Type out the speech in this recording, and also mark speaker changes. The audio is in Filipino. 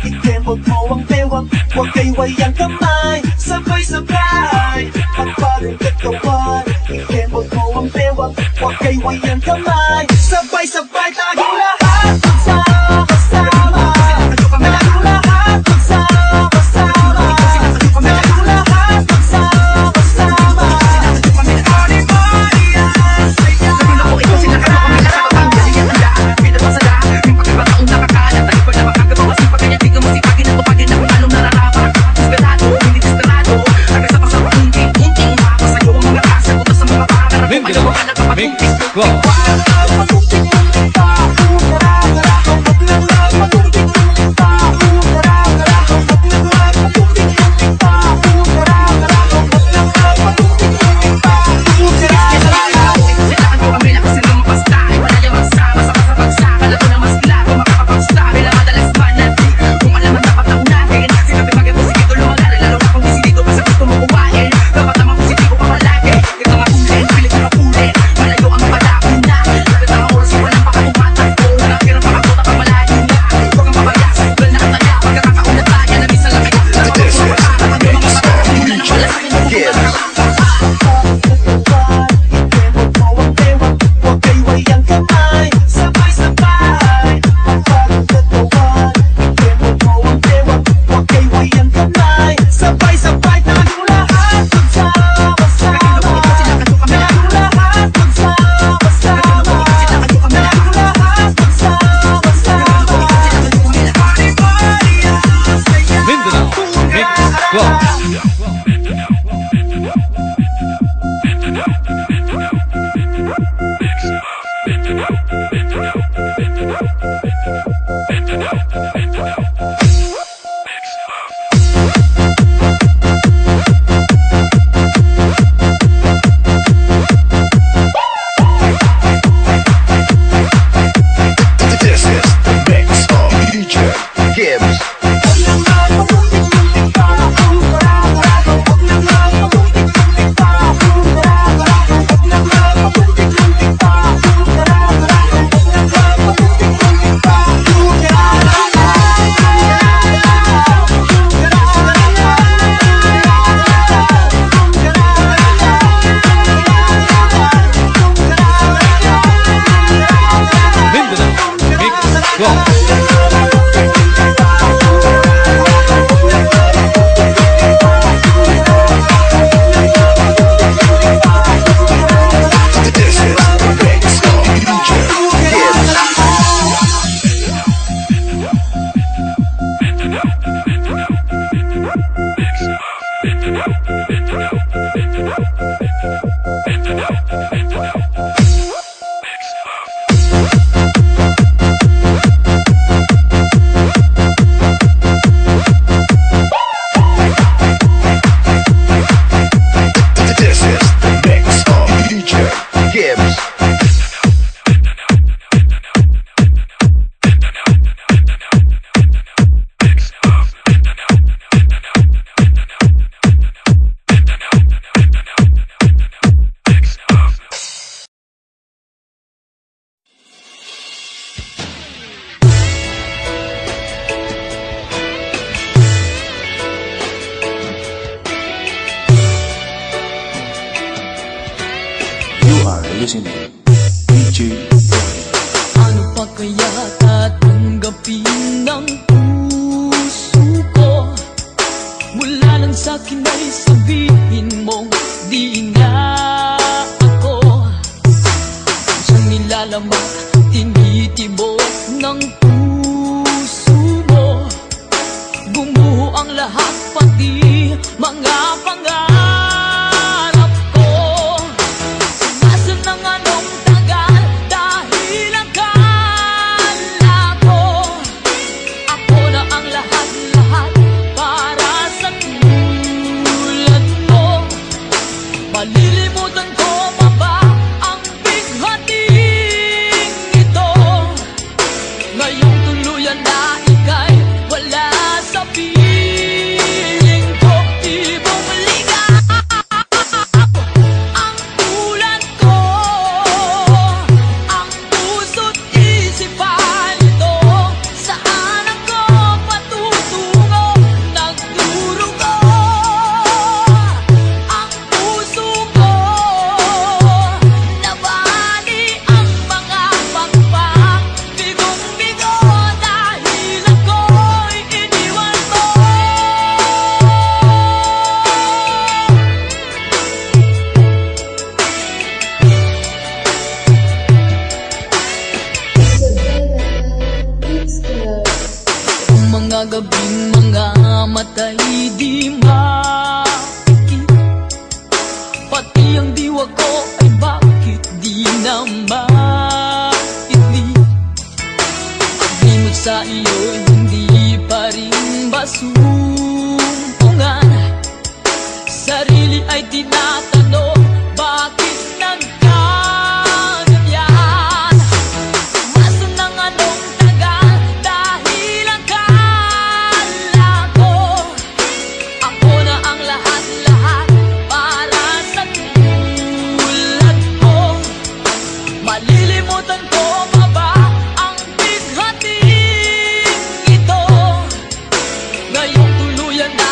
Speaker 1: Ikemot mo ang bewang, huwag kayway ang kamay. Sabay-sabay, pagparing katawan. Ikemot mo ang bewang, huwag kayway ang kamay. Sabay-sabay tayong lahat magsama-sama. Tayong lahat magsama-sama. Tayong lahat magsama-sama.
Speaker 2: listening DJ.
Speaker 3: Ano pa kaya tatanggapin ng puso ko? Mula lang sa'kin ay sabihin mong di na ako siyang nilalaman, tinitibok ng puso mo. Bumuo ang lahat, pati mga pangarap ko. Sumasan ng anong tagal dahil akala ko ako na ang lahat-lahat para sa tulad mo. Malilimutan ko pa ba ang bighating ito? Ngayong tuluyan na ika'y wala sa piling ko. Di bumaligaw mga gabing mga matay di makikita, pati ang diwa ko ay bakit di na maitli. Pag-imot sa iyo'y hindi pa rin basumpungan, sarili ay tinatanong, bakit nagkaganyan? Maso ng anong tagal dahil akala ko ako na ang lahat-lahat para sa tulad mo. Malilimutan ko pa ba ang bighating ito? Ngayong tuluyan na